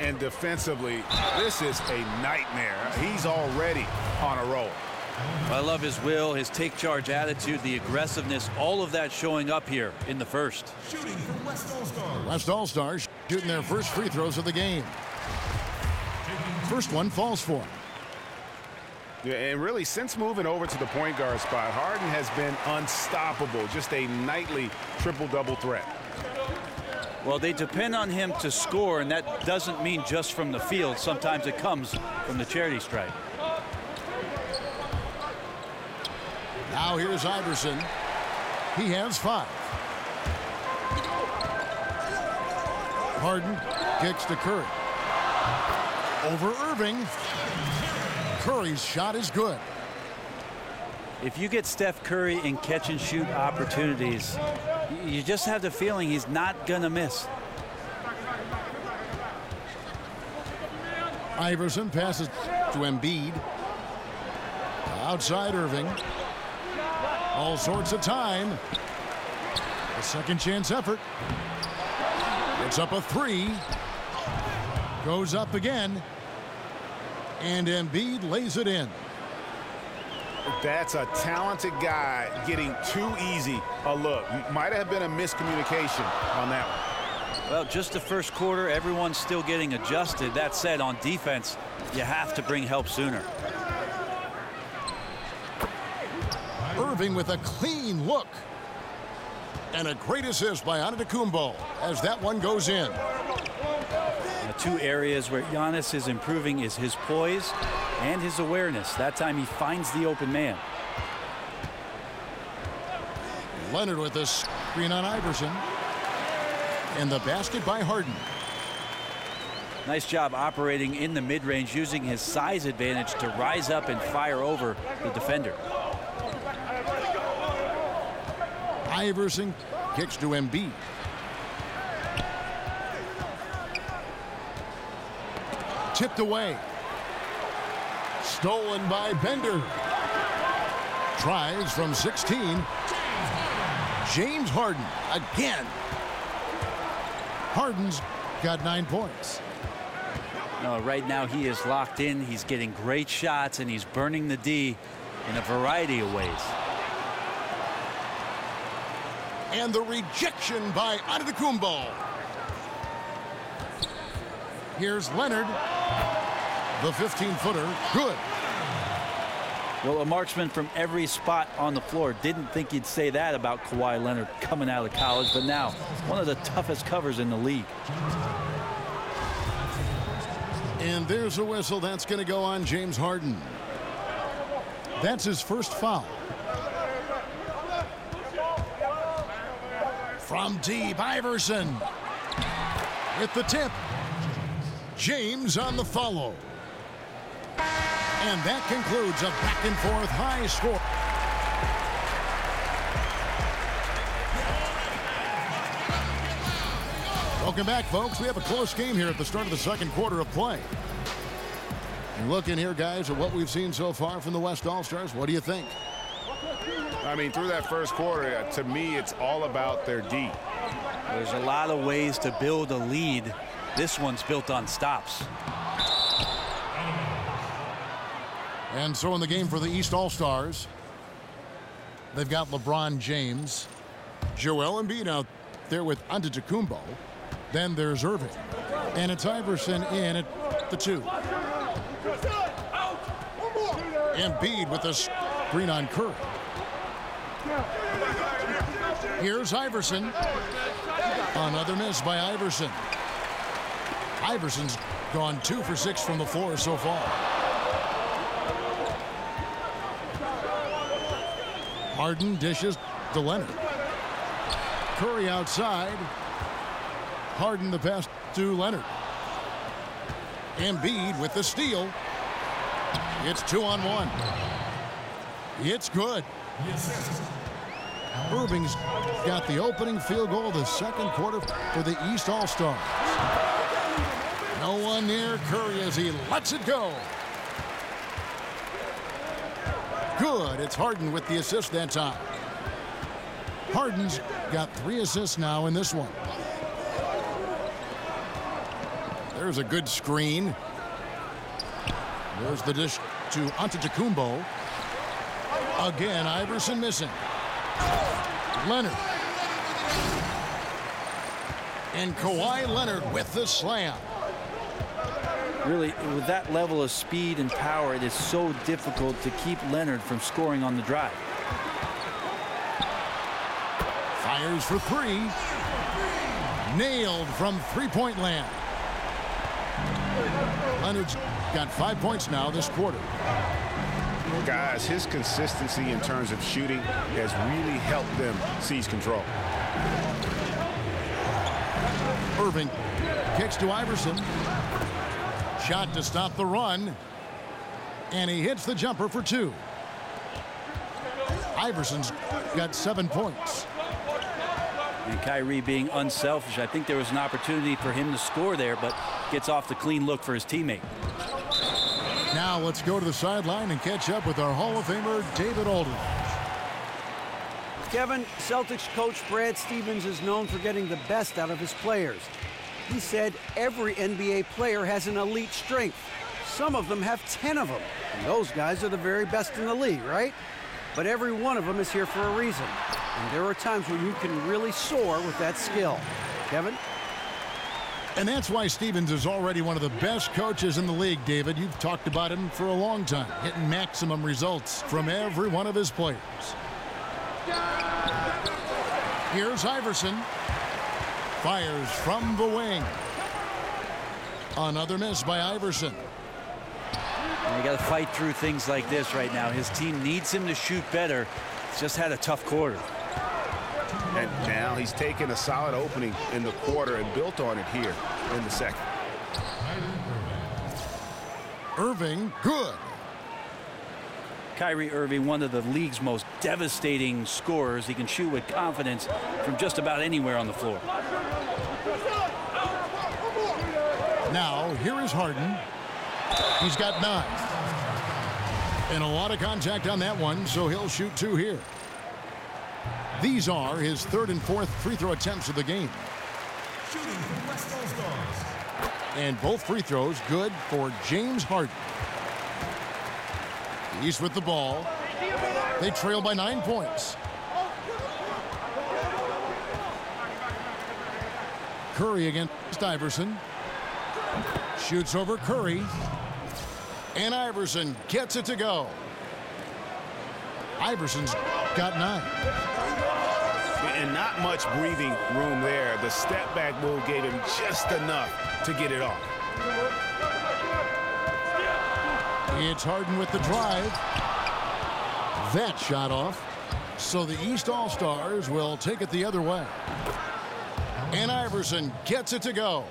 Speaker 2: And defensively, this is a nightmare. He's already on a roll.
Speaker 5: I love his will, his take-charge attitude, the aggressiveness, all of that showing up here in the first.
Speaker 1: West All-Stars shooting their first free throws of the game. First one falls for him.
Speaker 2: Yeah, and really, since moving over to the point guard spot, Harden has been unstoppable. Just a nightly triple-double threat.
Speaker 5: Well, they depend on him to score, and that doesn't mean just from the field. Sometimes it comes from the charity stripe.
Speaker 1: Now here's Iverson. He has 5. Harden kicks to Curry. Over Irving. Curry's shot is good.
Speaker 5: If you get Steph Curry in catch-and-shoot opportunities, you just have the feeling he's not going to miss.
Speaker 1: Iverson passes to Embiid. Outside Irving. All sorts of time. A second chance effort. It's up a 3. Goes up again. And Embiid lays it in.
Speaker 2: That's a talented guy getting too easy a look. Might have been a miscommunication on that one.
Speaker 5: Well, just the first quarter, everyone's still getting adjusted. That said, on defense, you have to bring help sooner.
Speaker 1: Irving with a clean look. And a great assist by Antetokounmpo as that one goes in.
Speaker 5: The 2 areas where Giannis is improving is his poise and his awareness. That time he finds the open man.
Speaker 1: Leonard with a screen on Iverson. And the basket by Harden.
Speaker 5: Nice job operating in the mid-range, using his size advantage to rise up and fire over the defender.
Speaker 1: Iverson kicks to Embiid. tipped away. Stolen by Bender. Tries from 16. James Harden again. Harden's got 9 points.
Speaker 5: No, right now he is locked in. He's getting great shots, and he's burning the D in a variety of ways.
Speaker 1: And the rejection by Antetokounmpo. Here's Leonard. The 15-footer, good.
Speaker 5: Well, a marksman from every spot on the floor. Didn't think you'd say that about Kawhi Leonard coming out of college, but now one of the toughest covers in the league.
Speaker 1: And there's a whistle. That's going to go on James Harden. That's his first foul. From deep, Iverson. With the tip. James on the follow. And that concludes a back-and-forth high score. Welcome back, folks. We have a close game here at the start of the second quarter of play. And looking here, guys, at what we've seen so far from the West All-Stars, what do you think?
Speaker 2: I mean, through that first quarter, to me, it's all about their D.
Speaker 5: There's a lot of ways to build a lead. This one's built on stops.
Speaker 1: And so in the game for the East All-Stars, they've got LeBron James, Joel Embiid out there with Antetokounmpo. Then there's Irving. And it's Iverson in at the 2. Embiid with a screen on Curry. Here's Iverson. Another miss by Iverson. Iverson's gone 2 for 6 from the floor so far. Harden dishes to Leonard. Curry outside. Harden the pass to Leonard. Embiid with the steal. It's 2-on-1. It's good. Irving's got the opening field goal of the second quarter for the East All-Stars. No one near Curry as he lets it go. Good. It's Harden with the assist that time. Harden's got 3 assists now in this one. There's a good screen. There's the dish to Antetokounmpo. Again, Iverson missing. Leonard. And Kawhi Leonard with the slam.
Speaker 5: Really, with that level of speed and power, it is so difficult to keep Leonard from scoring on the drive.
Speaker 1: Fires for 3. Nailed from three-point land. Leonard's got 5 points now this quarter.
Speaker 2: Guys, his consistency in terms of shooting has really helped them seize control.
Speaker 1: Irving kicks to Iverson. Shot to stop the run. And he hits the jumper for 2. Iverson's got 7 points.
Speaker 5: And Kyrie being unselfish, I think there was an opportunity for him to score there, but gets off the clean look for his teammate.
Speaker 1: Now let's go to the sideline and catch up with our Hall of Famer, David Aldridge.
Speaker 7: Kevin, Celtics coach Brad Stevens is known for getting the best out of his players. He said every NBA player has an elite strength. Some of them have 10 of them. And those guys are the very best in the league, right? But every one of them is here for a reason. And there are times when you can really soar with that skill. Kevin?
Speaker 1: And that's why Stevens is already one of the best coaches in the league, David. You've talked about him for a long time, getting maximum results from every one of his players. Here's Iverson. Fires from the wing. Another miss by Iverson.
Speaker 5: And you got to fight through things like this right now. His team needs him to shoot better. He's just had a tough quarter.
Speaker 2: And now he's taken a solid opening in the quarter and built on it here in the second.
Speaker 1: Irving, good.
Speaker 5: Kyrie Irving, one of the league's most devastating scorers. He can shoot with confidence from just about anywhere on the floor.
Speaker 1: Now, here is Harden. He's got 9. And a lot of contact on that one, so he'll shoot 2 here. These are his 3rd and 4th free throw attempts of the game. And both free throws good for James Harden. The East with the ball. They trail by 9 points. Curry against Iverson. Shoots over Curry. And Iverson gets it to go. Iverson's got 9.
Speaker 2: And not much breathing room there. The step back move gave him just enough to get it off.
Speaker 1: It's Harden with the drive. That shot off. So the East All-Stars will take it the other way. And Iverson gets it to go.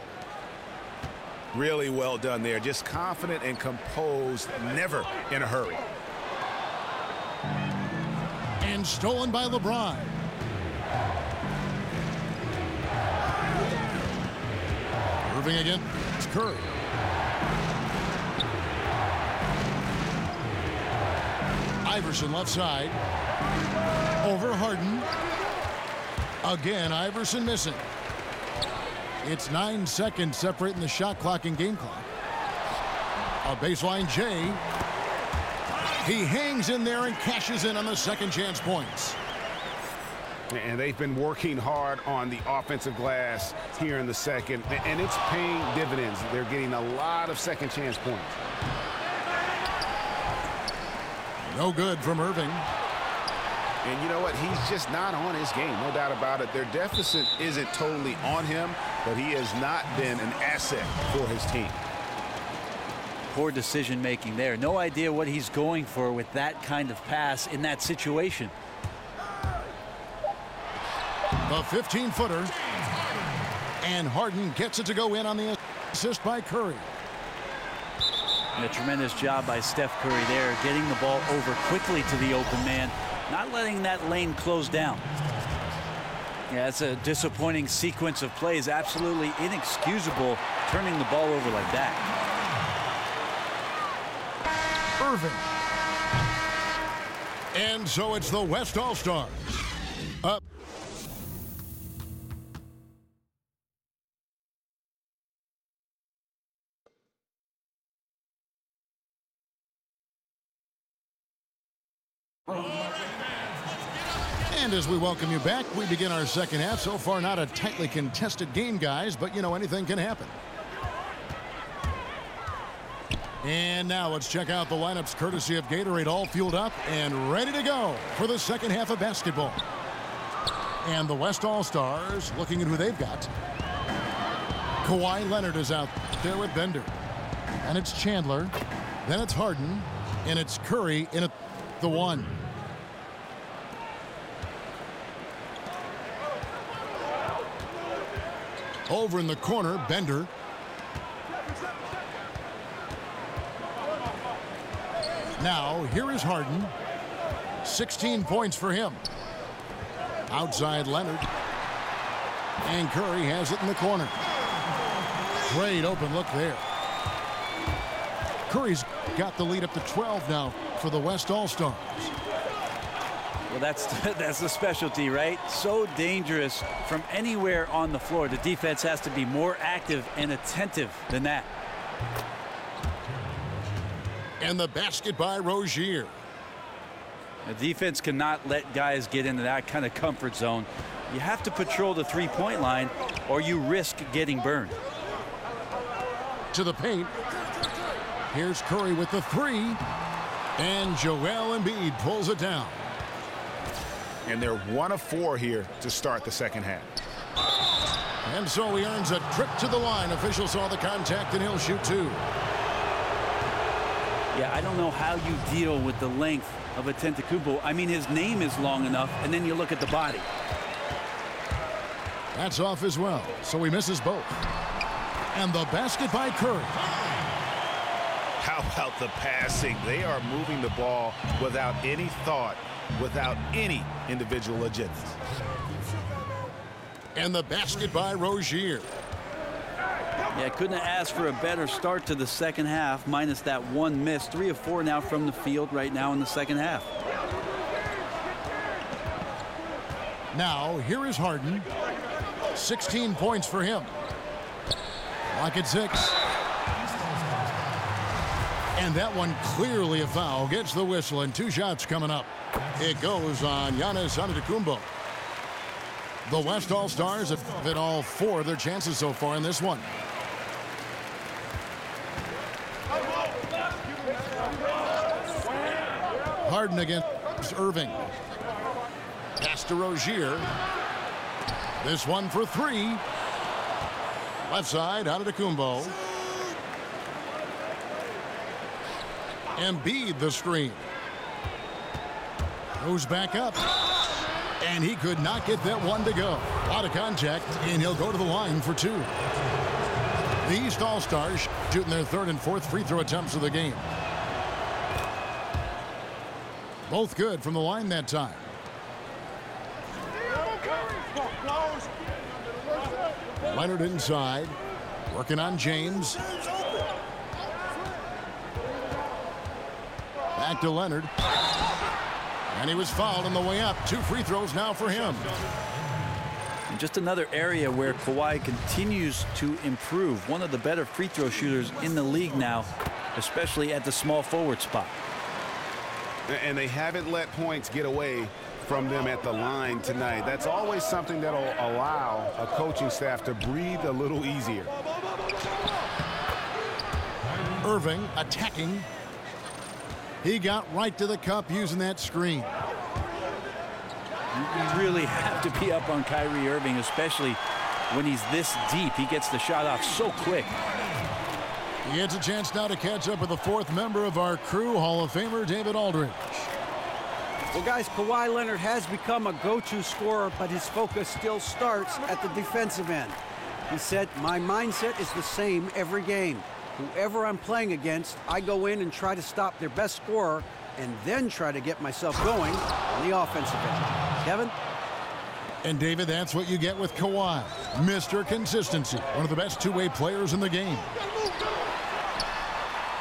Speaker 2: Really well done there. Just confident and composed, never in a hurry.
Speaker 1: And stolen by LeBron. Irving against Curry. Iverson left side. Over Harden. Again, Iverson missing. It's 9 seconds separating the shot clock and game clock. A baseline J. He hangs in there and cashes in on the second chance points.
Speaker 2: And they've been working hard on the offensive glass here in the second, and it's paying dividends. They're getting a lot of second chance points.
Speaker 1: No good from Irving.
Speaker 2: And you know what? He's just not on his game, no doubt about it. Their deficit isn't totally on him, but he has not been an asset for his team.
Speaker 5: Poor decision making there. No idea what he's going for with that kind of pass in that situation.
Speaker 1: The 15-footer. And Harden gets it to go in on the assist by Curry.
Speaker 5: And a tremendous job by Steph Curry there, getting the ball over quickly to the open man, not letting that lane close down. Yeah, it's a disappointing sequence of plays. Absolutely inexcusable turning the ball over like that.
Speaker 1: Irving. And so it's the West All-Stars. Up. And as we welcome you back, we begin our second half. So far, not a tightly contested game, guys, but, you know, anything can happen. And now let's check out the lineups courtesy of Gatorade, all fueled up and ready to go for the second half of basketball. And the West All-Stars looking at who they've got. Kawhi Leonard is out there with Bender. And it's Chandler. Then it's Harden. And it's Curry in at the 1. Over in the corner, Bender. Now, here is Harden. 16 points for him. Outside Leonard. And Curry has it in the corner. Great open look there. Curry's got the lead up to 12 now for the West All-Stars.
Speaker 5: Well, that's the specialty, right? So dangerous from anywhere on the floor. The defense has to be more active and attentive than that.
Speaker 1: And the basket by Rozier.
Speaker 5: The defense cannot let guys get into that kind of comfort zone. You have to patrol the three-point line or you risk getting burned.
Speaker 1: To the paint. Here's Curry with the 3. And Joel Embiid pulls it down.
Speaker 2: And they're 1 of 4 here to start the second half.
Speaker 1: And so he earns a trip to the line. Official saw the contact and he'll shoot 2.
Speaker 5: Yeah, I don't know how you deal with the length of Antetokounmpo. I mean, his name is long enough, and then you look at the body.
Speaker 1: That's off as well, so he misses both. And the basket by Curry.
Speaker 2: How about the passing? They are moving the ball without any thought, without any individual agendas.
Speaker 1: And the basket by Rozier.
Speaker 5: Yeah, couldn't have asked for a better start to the second half, minus that one miss. 3 of 4 now from the field right now in the second half.
Speaker 1: Now, here is Harden. 16 points for him. Lock at 6. And that one clearly a foul. Gets the whistle, and 2 shots coming up. It goes on Giannis Antetokounmpo. The West All-Stars have hit all 4 of their chances so far in this one. Harden against Irving. Pass to Rozier. This one for 3. Left side, Antetokounmpo. Embiid the screen. Goes back up. And he could not get that one to go. Out of contact, and he'll go to the line for 2. The East All-Stars shooting their 3rd and 4th free throw attempts of the game. Both good from the line that time. Leonard inside. Working on James. Back to Leonard. And he was fouled on the way up. 2 free throws now for him.
Speaker 5: And just another area where Kawhi continues to improve. One of the better free throw shooters in the league now, especially at the small forward spot.
Speaker 2: And they haven't let points get away from them at the line tonight. That's always something that'll allow a coaching staff to breathe a little easier.
Speaker 1: Irving attacking. He got right to the cup using that screen.
Speaker 5: You really have to be up on Kyrie Irving, especially when he's this deep. He gets the shot off so quick.
Speaker 1: He gets a chance now to catch up with the 4th member of our crew, Hall of Famer David Aldridge.
Speaker 7: Well, guys, Kawhi Leonard has become a go-to scorer, but his focus still starts at the defensive end. He said, my mindset is the same every game. Whoever I'm playing against, I go in and try to stop their best scorer and then try to get myself going on the offensive end. Kevin?
Speaker 1: And, David, that's what you get with Kawhi. Mr. Consistency, one of the best two-way players in the game.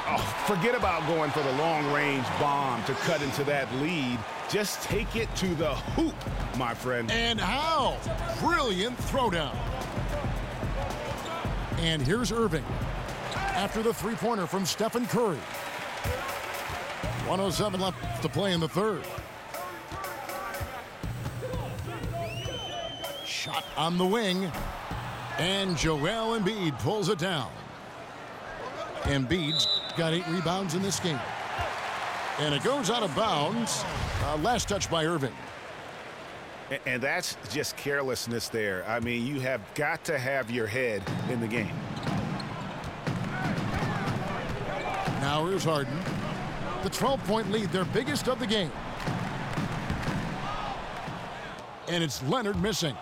Speaker 2: Oh, forget about going for the long-range bomb to cut into that lead. Just take it to the hoop, my friend.
Speaker 1: And how? Brilliant throwdown. And here's Irving after the three-pointer from Stephen Curry. 1:07 left to play in the 3rd. Shot on the wing. And Joel Embiid pulls it down. Embiid's got 8 rebounds in this game. And it goes out of bounds. Last touch by Irving.
Speaker 2: And that's just carelessness there. I mean, you have got to have your head in the game.
Speaker 1: Now here's Harden. The 12-point lead, their biggest of the game. And it's Leonard missing.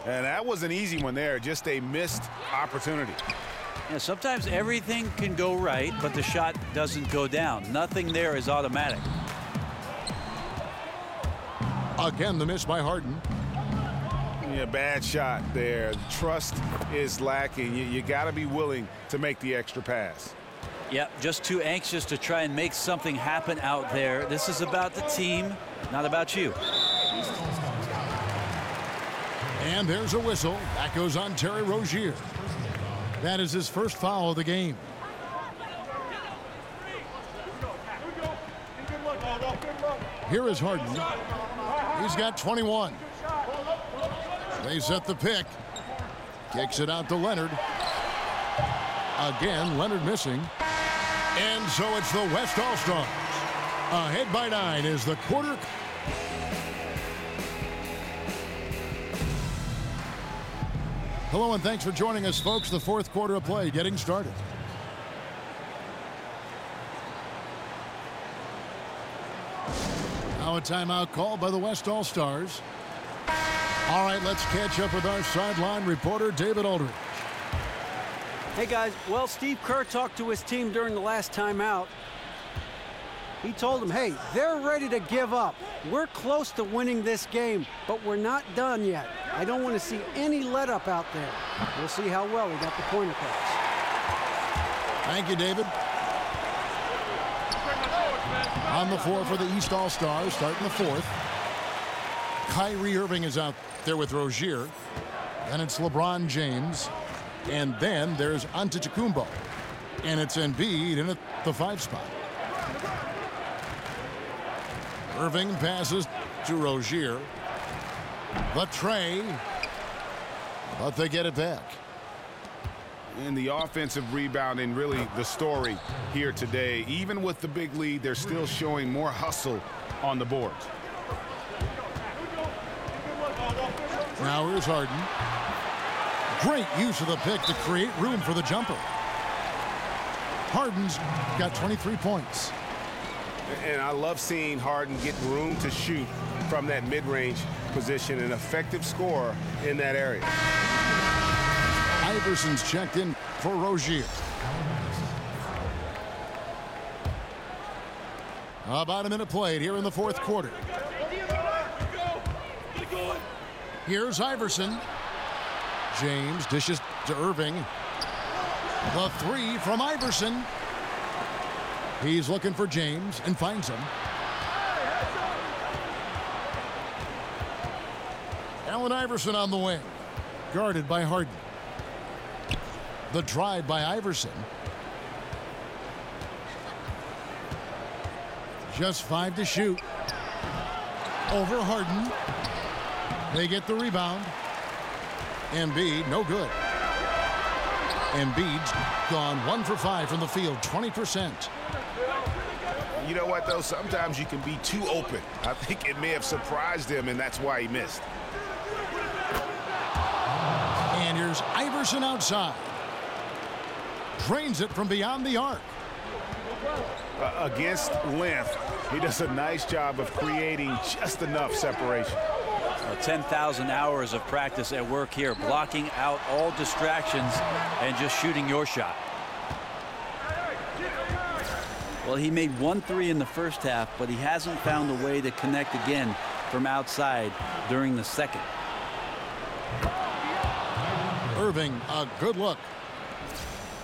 Speaker 2: And that was an easy one there. Just a missed opportunity.
Speaker 5: Yeah, sometimes everything can go right, but the shot doesn't go down. Nothing there is automatic.
Speaker 1: Again, the miss by Harden.
Speaker 2: Yeah, bad shot there. Trust is lacking. You got to be willing to make the extra pass.
Speaker 5: Yep, just too anxious to try and make something happen out there. This is about the team, not about you.
Speaker 1: And there's a whistle. That goes on Terry Rozier. That is his first foul of the game. Here is Harden. He's got 21. They set the pick. Kicks it out to Leonard. Again, Leonard missing. And so it's the West All-Stars. Ahead by 9 is the quarter. Hello and thanks for joining us, folks. The 4th quarter of play getting started. Now a timeout called by the West All-Stars. All right, let's catch up with our sideline reporter, David Aldridge.
Speaker 7: Hey, guys. Well, Steve Kerr talked to his team during the last timeout. He told them, hey, they're ready to give up. We're close to winning this game, but we're not done yet. I don't want to see any let up out there. We'll see how well he got the point across.
Speaker 1: Thank you, David. On the floor for the East All-Stars, starting the fourth. Kyrie Irving is out there with Rozier. Then it's LeBron James. And then there's Antetokounmpo. And it's Embiid in at the 5 spot. Irving passes to Rozier. The tray. But they get it back.
Speaker 2: And the offensive rebounding, really the story here today. Even with the big lead, they're still showing more hustle on the boards.
Speaker 1: Now here's Harden. Great use of the pick to create room for the jumper. Harden's got 23 points.
Speaker 2: And I love seeing Harden get room to shoot from that mid-range position, an effective scorer in that area.
Speaker 1: Iverson's checked in for Rozier. About a minute played here in the fourth quarter. Here's Iverson. James dishes to Irving. The 3 from Iverson. He's looking for James and finds him. Allen Iverson on the wing. Guarded by Harden. The drive by Iverson. Just 5 to shoot. Over Harden. They get the rebound. Embiid, no good. Embiid's gone 1 for 5 from the field, 20%.
Speaker 2: You know what, though? Sometimes you can be too open. I think it may have surprised him, and that's why he missed.
Speaker 1: And here's Iverson outside. Drains it from beyond the arc.
Speaker 2: Against length, he does a nice job of creating just enough separation.
Speaker 5: 10,000 hours of practice at work here, blocking out all distractions and just shooting your shot. Well, he made 1 3 in the first half, but he hasn't found a way to connect again from outside during the second.
Speaker 1: Irving, a good look.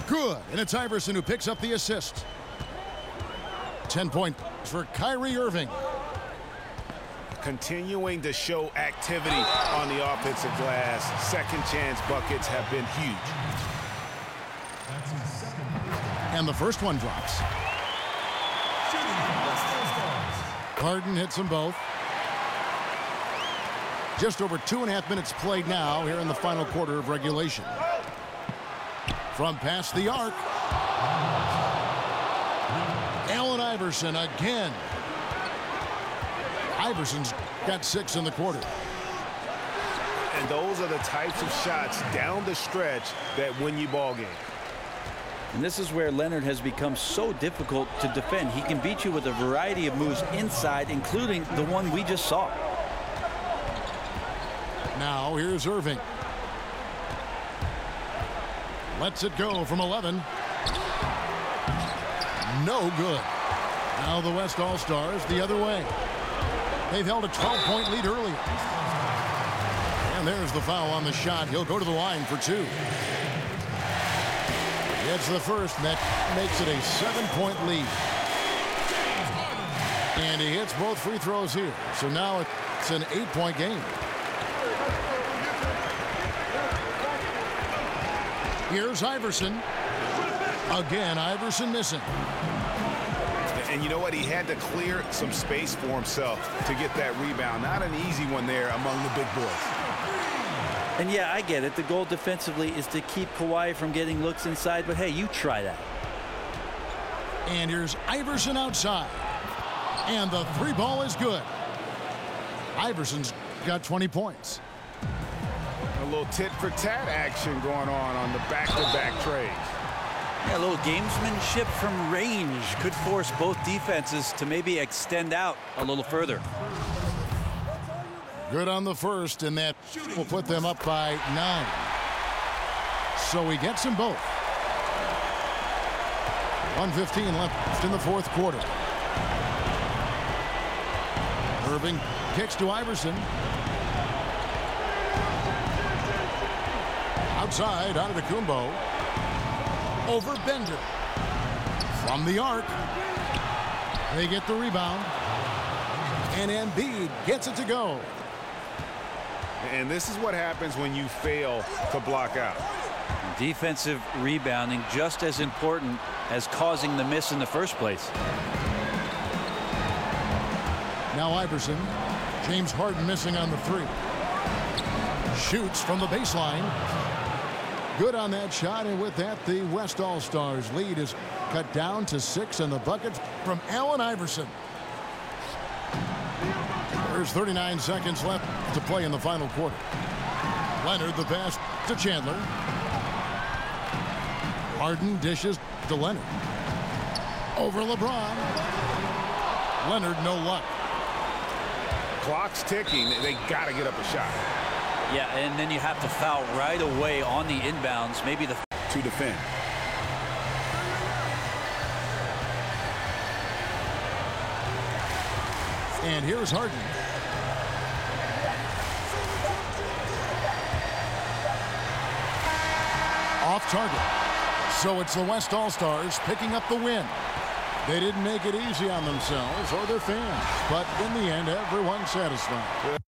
Speaker 1: Good, and it's Iverson who picks up the assist. 10 points for Kyrie Irving.
Speaker 2: Continuing to show activity on the offensive glass. Second chance buckets have been huge.
Speaker 1: And the first one drops. Harden hits them both. Just over 2.5 minutes played now here in the final quarter of regulation. From past the arc. Allen Iverson again. Iverson's got 6 in the quarter.
Speaker 2: And those are the types of shots down the stretch that win you ball games.
Speaker 5: And this is where Leonard has become so difficult to defend. He can beat you with a variety of moves inside, including the one we just saw.
Speaker 1: Now here's Irving. Lets it go from 11. No good. Now the West All-Stars the other way. They've held a 12-point lead earlier. And there's the foul on the shot. He'll go to the line for 2. It's the first, and that makes it a 7-point lead. And he hits both free throws here. So now it's an 8-point game. Here's Iverson. Again, Iverson missing.
Speaker 2: And you know what? He had to clear some space for himself to get that rebound. Not an easy one there among the big boys.
Speaker 5: And yeah, I get it. The goal defensively is to keep Kawhi from getting looks inside, but hey, you try that.
Speaker 1: And here's Iverson outside. And the 3 ball is good. Iverson's got 20 points.
Speaker 2: A little tit-for-tat action going on the back-to-back trades.
Speaker 5: Yeah, a little gamesmanship from range could force both defenses to maybe extend out a little further.
Speaker 1: Good on the first, and that will put them up by 9. So he gets them both. 1:15 left in the fourth quarter. Irving kicks to Iverson. Outside, out of the Kumbo. Over Bender. From the arc. They get the rebound. And Embiid gets it to go.
Speaker 2: And this is what happens when you fail to block out.
Speaker 5: Defensive rebounding just as important as causing the miss in the first place.
Speaker 1: Now Iverson. James Harden missing on the three. Shoots from the baseline. Good on that shot, and with that, the West All-Stars lead is cut down to 6, and the bucket from Allen Iverson. There's 39 seconds left to play in the final quarter. Leonard the pass to Chandler. Harden dishes to Leonard. Over LeBron. Leonard no luck.
Speaker 2: Clock's ticking. They got to get up a shot.
Speaker 5: Yeah, and then you have to foul right away on the inbounds. Maybe the
Speaker 2: to defend.
Speaker 1: And here's Harden. Off target. So it's the West All-Stars picking up the win. They didn't make it easy on themselves or their fans, but in the end, everyone's satisfied.